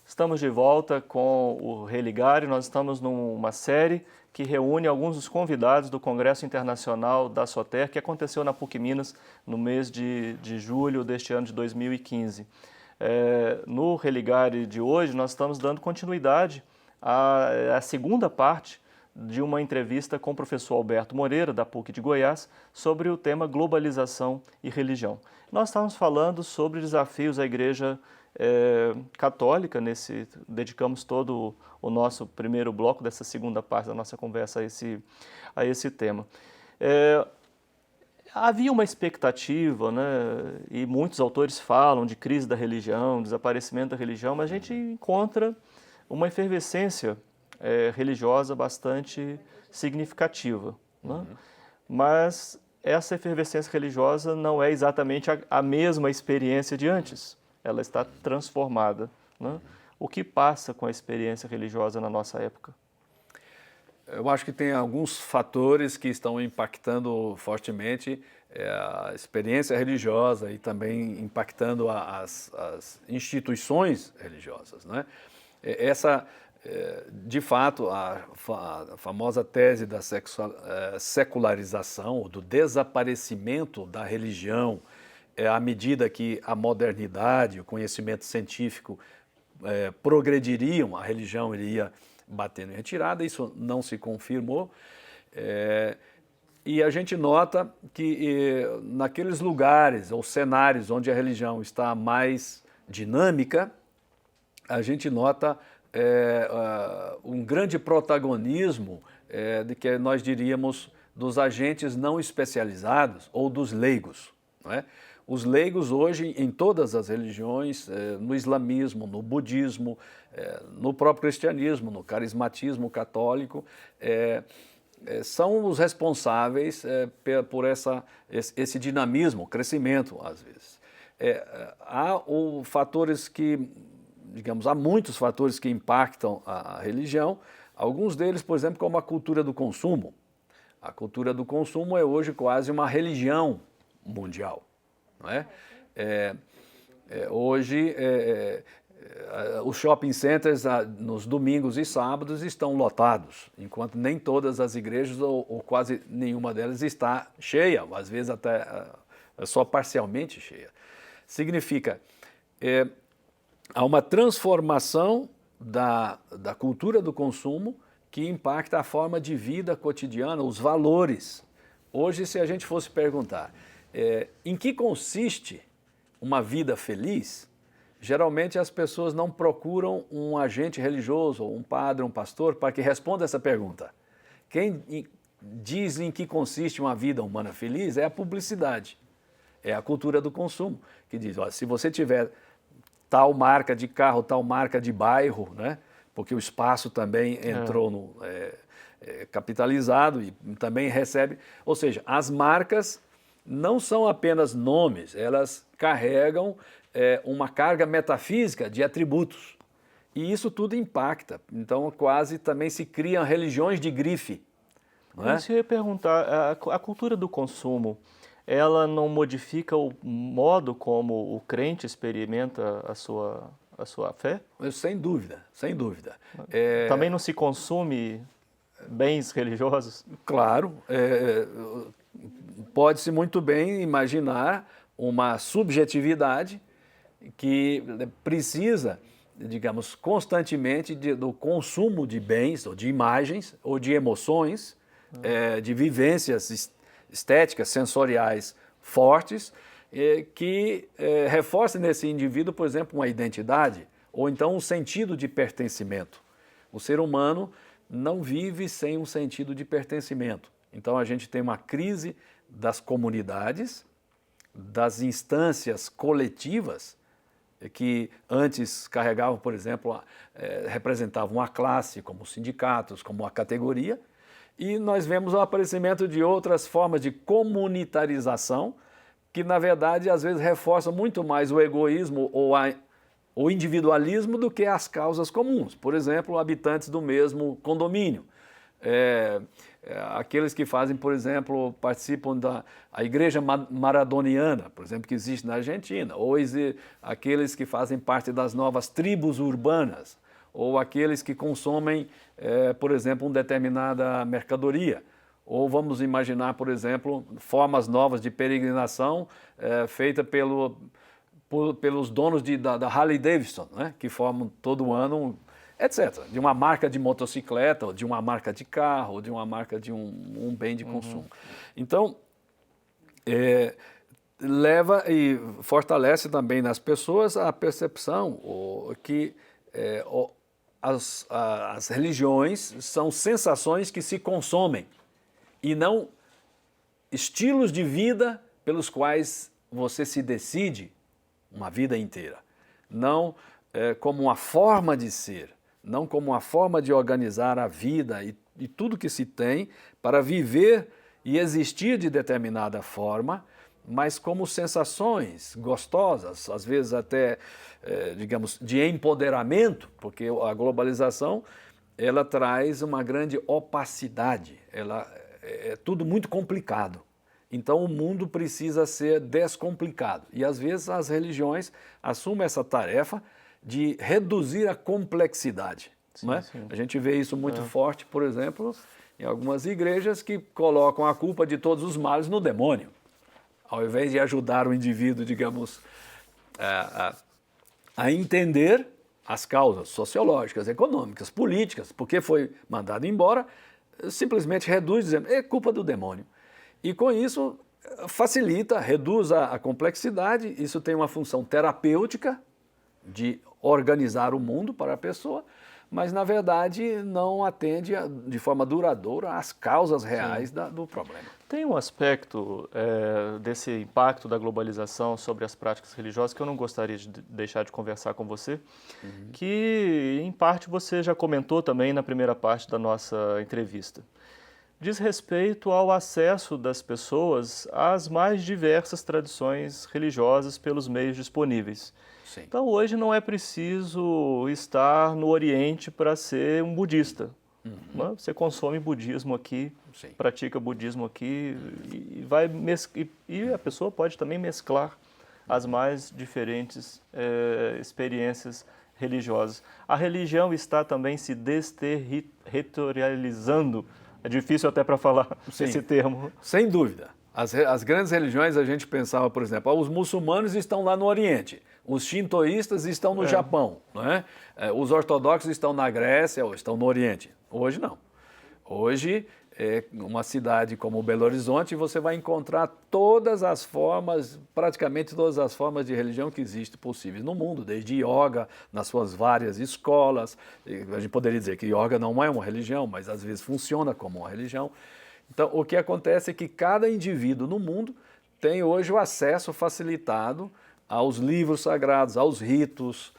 Estamos de volta com o Religar e nós estamos numa série que reúne alguns dos convidados do Congresso Internacional da Soter, que aconteceu na PUC Minas no mês de julho deste ano de 2015. No Religar de hoje, nós estamos dando continuidade à segunda parte de uma entrevista com o professor Alberto Moreira, da PUC de Goiás, sobre o tema globalização e religião. Nós estávamos falando sobre desafios à Igreja católica, dedicamos todo o nosso primeiro bloco dessa segunda parte da nossa conversa a esse tema. Havia uma expectativa, né, e muitos autores falam de crise da religião, desaparecimento da religião, mas a gente encontra uma efervescência religiosa bastante significativa, né? Mas essa efervescência religiosa não é exatamente a mesma experiência de antes. Ela está transformada, né? O que passa com a experiência religiosa na nossa época? Eu acho que tem alguns fatores que estão impactando fortemente a experiência religiosa e também impactando as instituições religiosas, né? De fato, a famosa tese da secularização, ou do desaparecimento da religião, à medida que a modernidade, o conhecimento científico progrediriam, a religião iria batendo em retirada. Isso não se confirmou. E a gente nota que naqueles lugares ou cenários onde a religião está mais dinâmica, a gente nota um grande protagonismo de que nós diríamos dos agentes não especializados ou dos leigos, não é? Os leigos hoje, em todas as religiões, no islamismo, no budismo, no próprio cristianismo, no carismatismo católico, são os responsáveis por esse dinamismo, crescimento, às vezes. Há fatores que, digamos, há muitos fatores que impactam a religião, alguns deles, por exemplo, como a cultura do consumo. A cultura do consumo é hoje quase uma religião mundial. Não é? Hoje, os shopping centers nos domingos e sábados estão lotados, enquanto nem todas as igrejas ou quase nenhuma delas está cheia, às vezes até só parcialmente cheia. Significa, há uma transformação da cultura do consumo que impacta a forma de vida cotidiana, os valores. Hoje, se a gente fosse perguntar em que consiste uma vida feliz, geralmente as pessoas não procuram um agente religioso, ou um padre, um pastor, para que responda essa pergunta. Quem diz em que consiste uma vida humana feliz é a publicidade, é a cultura do consumo, que diz, ó, se você tiver tal marca de carro, tal marca de bairro, né, porque o espaço também entrou capitalizado e também recebe, ou seja, as marcas não são apenas nomes, elas carregam uma carga metafísica de atributos. E isso tudo impacta. Então, quase também se criam religiões de grife. Não é? Se eu ia perguntar, a cultura do consumo, ela não modifica o modo como o crente experimenta a sua fé? Sem dúvida, sem dúvida. Também não se consome bens religiosos? Claro. Pode-se muito bem imaginar uma subjetividade que precisa, digamos, constantemente do consumo de bens, ou de imagens, ou de emoções, de vivências estéticas, sensoriais fortes, que reforcem nesse indivíduo, por exemplo, uma identidade, ou então um sentido de pertencimento. O ser humano não vive sem um sentido de pertencimento. Então a gente tem uma crise das comunidades, das instâncias coletivas, que antes carregavam, por exemplo, representavam a classe, como os sindicatos, como a categoria, e nós vemos o aparecimento de outras formas de comunitarização, que na verdade às vezes reforçam muito mais o egoísmo ou o individualismo do que as causas comuns. Por exemplo, habitantes do mesmo condomínio. aqueles que fazem, por exemplo, participam da igreja maradoniana, por exemplo, que existe na Argentina, ou aqueles que fazem parte das novas tribos urbanas, ou aqueles que consomem, por exemplo, uma determinada mercadoria. Ou vamos imaginar, por exemplo, formas novas de peregrinação feita pelos donos da Harley Davidson, né? Que formam todo ano, etc. De uma marca de motocicleta, ou de uma marca de carro, ou de uma marca de um bem de consumo. Então, leva e fortalece também nas pessoas a percepção que as religiões são sensações que se consomem e não estilos de vida pelos quais você se decide uma vida inteira. Não como uma forma de ser, não como uma forma de organizar a vida e tudo que se tem para viver e existir de determinada forma, mas como sensações gostosas, às vezes até, digamos, de empoderamento, porque a globalização ela traz uma grande opacidade, é tudo muito complicado. Então o mundo precisa ser descomplicado. E às vezes as religiões assumem essa tarefa de reduzir a complexidade. Sim, não é? sim. A gente vê isso muito forte, por exemplo, em algumas igrejas que colocam a culpa de todos os males no demônio, ao invés de ajudar o indivíduo, digamos, a entender as causas sociológicas, econômicas, políticas, porque foi mandado embora, simplesmente reduz, dizendo, é culpa do demônio. E com isso facilita, reduz a complexidade, isso tem uma função terapêutica de organizar o mundo para a pessoa, mas na verdade não atende de forma duradoura às causas reais do problema. Tem um aspecto desse impacto da globalização sobre as práticas religiosas que eu não gostaria de deixar de conversar com você, que em parte você já comentou também na primeira parte da nossa entrevista. Diz respeito ao acesso das pessoas às mais diversas tradições religiosas pelos meios disponíveis. Sim. Então hoje não é preciso estar no Oriente para ser um budista. Né? Você consome budismo aqui, Sim. pratica budismo aqui e a pessoa pode também mesclar as mais diferentes experiências religiosas. A religião está também se desterritorializando. É difícil até para falar esse termo. Sem dúvida. As grandes religiões, a gente pensava, por exemplo, os muçulmanos estão lá no Oriente, os shintoístas estão no Japão, não é? Os ortodoxos estão na Grécia ou estão no Oriente. Hoje não. Hoje, uma cidade como Belo Horizonte, você vai encontrar todas as formas, praticamente todas as formas de religião que existem possíveis no mundo, desde yoga, nas suas várias escolas. A gente poderia dizer que yoga não é uma religião, mas às vezes funciona como uma religião. Então, o que acontece é que cada indivíduo no mundo tem hoje o acesso facilitado aos livros sagrados, aos ritos,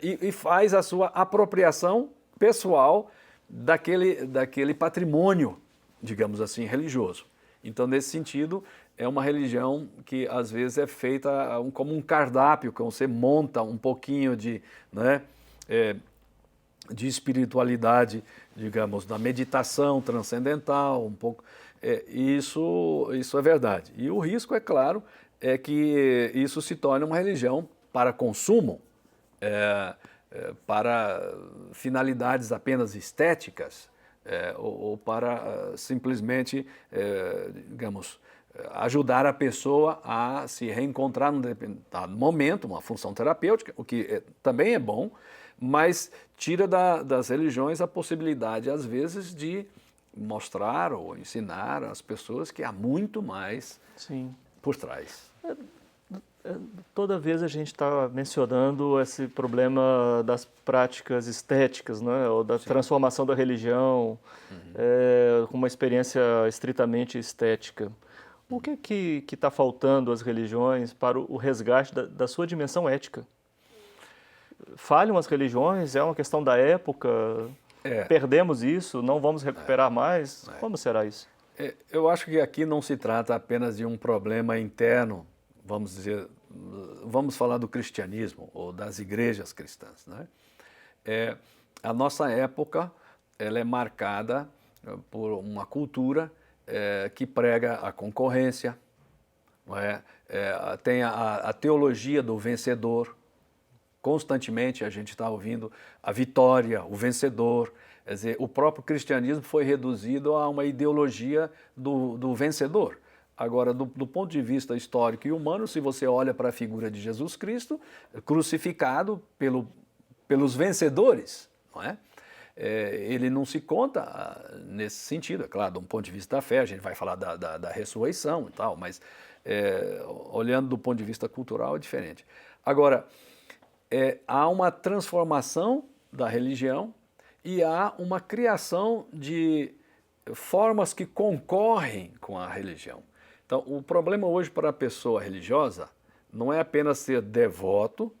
e faz a sua apropriação pessoal daquele patrimônio, digamos assim, religioso. Então, nesse sentido, é uma religião que às vezes é feita como um cardápio, que você monta um pouquinho de espiritualidade, digamos, da meditação transcendental, um pouco. Isso é verdade. E o risco, é claro, é que isso se torne uma religião para consumo, para finalidades apenas estéticas, ou para simplesmente, digamos, ajudar a pessoa a se reencontrar num determinado momento, uma função terapêutica, o que também é bom, mas tira das religiões a possibilidade, às vezes, de mostrar ou ensinar às pessoas que há muito mais por trás. Toda vez a gente está mencionando esse problema das práticas estéticas, né? Ou da transformação da religião com uma experiência estritamente estética. O que está faltando às religiões para o resgate da sua dimensão ética? Falham as religiões? É uma questão da época? Perdemos isso? Não vamos recuperar mais? Como será isso? Eu acho que aqui não se trata apenas de um problema interno, vamos dizer, vamos falar do cristianismo ou das igrejas cristãs, né? A nossa época ela é marcada por uma cultura que prega a concorrência, não é? Tem a teologia do vencedor. Constantemente a gente está ouvindo a vitória, o vencedor. Quer dizer, o próprio cristianismo foi reduzido a uma ideologia do vencedor. Agora, do ponto de vista histórico e humano, se você olha para a figura de Jesus Cristo, crucificado pelos vencedores, não é? Ele não se conta nesse sentido, é claro, de um ponto de vista da fé, a gente vai falar da ressurreição e tal, mas olhando do ponto de vista cultural é diferente. Agora, há uma transformação da religião e há uma criação de formas que concorrem com a religião. Então, o problema hoje para a pessoa religiosa não é apenas ser devoto,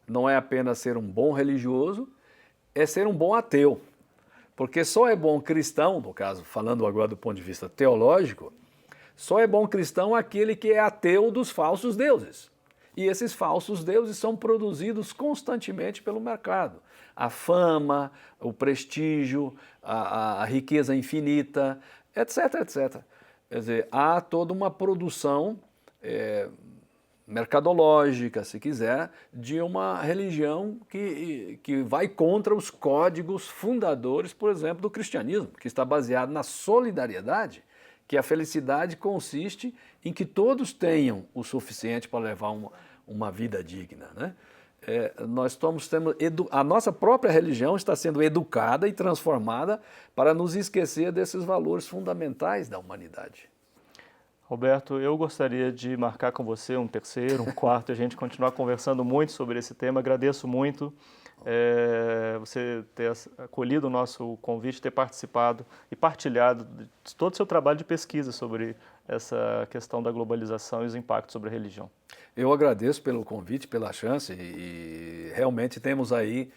não é apenas ser um bom religioso, é ser um bom ateu. Porque só é bom cristão, no caso, falando agora do ponto de vista teológico, só é bom cristão aquele que é ateu dos falsos deuses. E esses falsos deuses são produzidos constantemente pelo mercado. A fama, o prestígio, a riqueza infinita, etc, etc. Quer dizer, há toda uma produção mercadológica, se quiser, de uma religião que vai contra os códigos fundadores, por exemplo, do cristianismo, que está baseado na solidariedade, que a felicidade consiste em que todos tenham o suficiente para levar uma vida digna, né? A nossa própria religião está sendo educada e transformada para nos esquecer desses valores fundamentais da humanidade. Roberto, eu gostaria de marcar com você um terceiro, um quarto, e a gente continuar conversando muito sobre esse tema. Agradeço muito você ter acolhido o nosso convite, ter participado e partilhado de todo o seu trabalho de pesquisa sobre essa questão da globalização e os impactos sobre a religião. Eu agradeço pelo convite, pela chance e realmente temos aí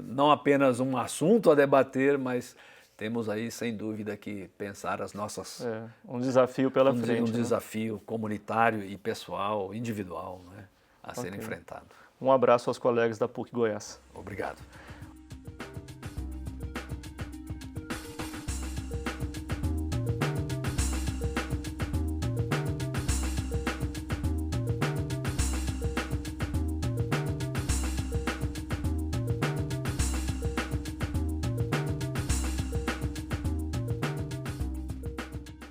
não apenas um assunto a debater, mas temos aí, sem dúvida, que pensar as nossas... um desafio pela frente. Um desafio comunitário e pessoal, individual, né, a ser enfrentado. Um abraço aos colegas da PUC Goiás. Obrigado.